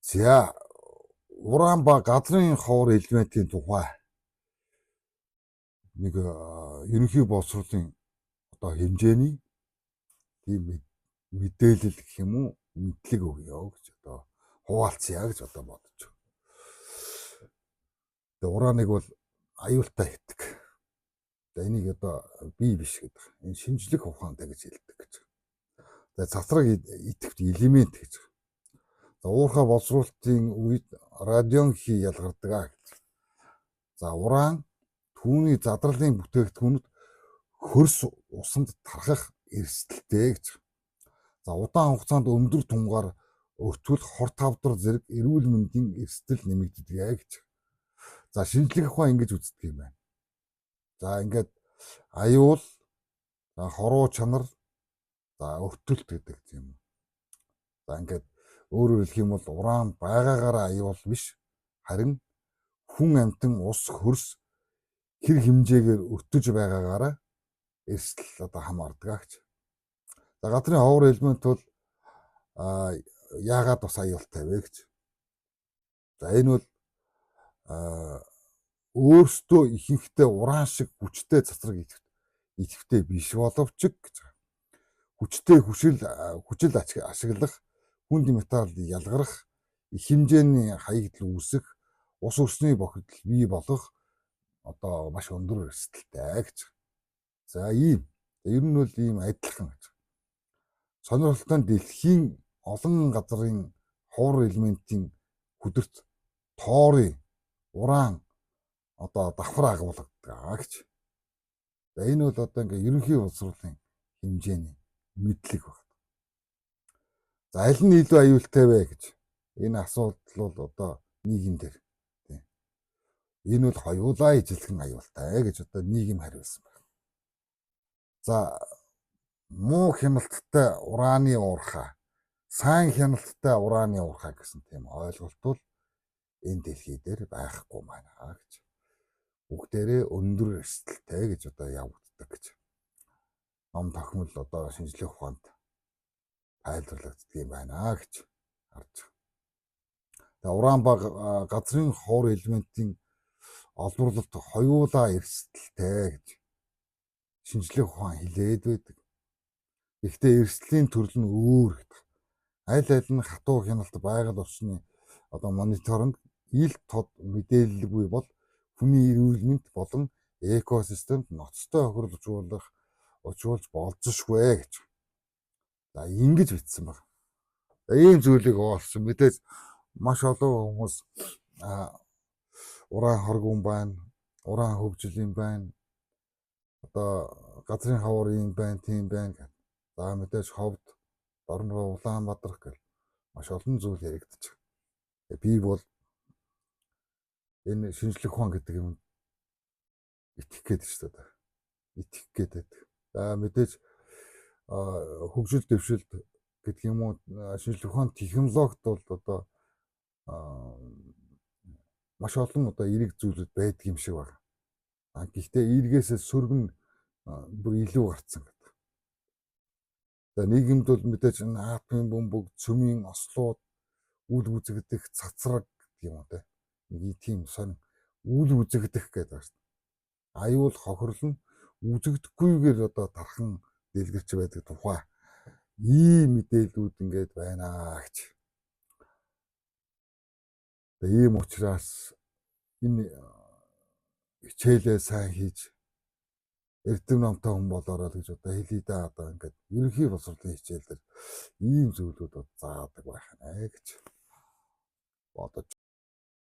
За уран ба газрын ховор элементийн тухай нэг ерөнхий боловсролын одоо хэмжээний тийм мэдээлэл гэх юм уу мэдлэг өгье гэж одоо хуваалцъя гэж одоо бодож байна. Тэгээ урааныг бол аюултай хэтг. За энийг одоо бий биш гэдэг. Энэ шинжлэх ухаантай гэж хэлдэг гэж. За цацраг идэвхт элемент гэж. За уурхай боловсруулалтын үед радионхий ялгардаг гэж. За уран түүний задралын бүтээгдэхүүнүүд хөрс усанд тархах эрсдэлтэй гэж. За удаан хугацаанд өндөр тунгаар өртгөл хор тавдар зэрэг эрүүл мэндийн эрсдэл нэмэгддэг гэж. За шинжлэх ухаан ингэж үздэг юм байна. За ингээд аюул, за хоруу чанар, за өртөлт гэдэг юм. За ингээд өөрөөр хэлэх юм бол уран байгаагаараа аюул биш, харин хүн амьтан ус хөрс хэр хэмжээгээр өртөж байгаагаараа эрсдэл одоо хамаардаг гэж. За газрын ховор элемент бол яагаад бас аюултай вэ гэж. За энэ бол өөрсдөө ихэнхдээ уран шиг хүчтэй цацраг идэвхтэй биш боловч гэж. Хүчтэй хүчил ашиглах, хүнд металл ялгарах, их хэмжээний хаягдл үүсэх, ус өрсний бохирдол бий болох одоо маш өндөр эрсдэлтэй гэж. За ер нь бол ийм адилхан гэж. Сонирхолтой нь дэлхийн олон газрын ховор элементийн хүдэрт тоорын уран одоо давхар агуулдаг гэж. За энэ бол одоо ингээ ерөнхий боловсролын хэмжээний мэдлэг байна. За аль нь илүү аюултай вэ гэж. Энэ асуудал бол одоо нийгэм дээр тийм. Энэ бол хоёулаа ижилхэн аюултай гэж одоо нийгэм хариулсан байна. За муу хяналттай ураны уурхай, сайн хяналттай ураны уурхай гэсэн тийм ойлголт бол энэ дэлхий дээр байхгүй байна гэж. Бүгдээрээ өндөр эрсдэлтэй гэж одоо явагддаг гэж. Ном тохимол одоо шинжлэх ухаанд тайлбарлагддаг юм байна гэж харж байна. За уран ба газрын ховор элементийн олборлолт хоёулаа эрсдэлтэй гэж шинжлэх ухаан хэлээд байдаг. Гэхдээ эрсдлийн төрөл нь өөр гэдэг. Аль нь хатуу хяналт байгаль орчны одоо мониторинг ил тод мэдээлэлгүй бол хүний эрүүл мэнд болон экосистемд ноцтой хохируулж болзошгүй гэж. За ингэж бичсэн баг. Ийм зүйлийг оолсон мэдээж маш олон хүмүүс уран хоргон байна, уран хөгжил юм байна. Одоо газрын ховор юм байна, тийм байна гэх. За мэдээж ховд, Дорнов, Улаанбаатар гэх маш олон зүйл яригдчих. Би бол энэ шинжлэх ухаан гэдэг юм итгэх гээд шүү дээ. Итгэх гээд. За мэдээж хөгжил дэвшилт гэдэг юм уу шинжлэх ухаан технологид бол одоо маш олон одоо эерэг зүйлүүд байдаг юм шиг байна. Гэхдээ эргээсээ сөргөн бүр илүү гарцсан гэдэг. За нийгэмд бол мэдээж атомын бөмбөг, цөмийн ослууд, үл үзэгдэх цацраг гэдэг юм уу те. Нэг тийм сонь үл үзэгдэх гэдэг байна. Аюул хохирол нь үзэгдэхгүйгээр одоо тархан дэлгэрч байдаг тухай ийм мэдээлүүд ингээд байна гэж. Тэгээ ийм учраас энэ хичээлээ сайн хийж эрдэм намтай хүн болоорой гэж одоо хэлий да одоо ингээд ерөнхий боловсролын хичээлээр ийм зүйлүүд заадаг байх нэ гэж бодож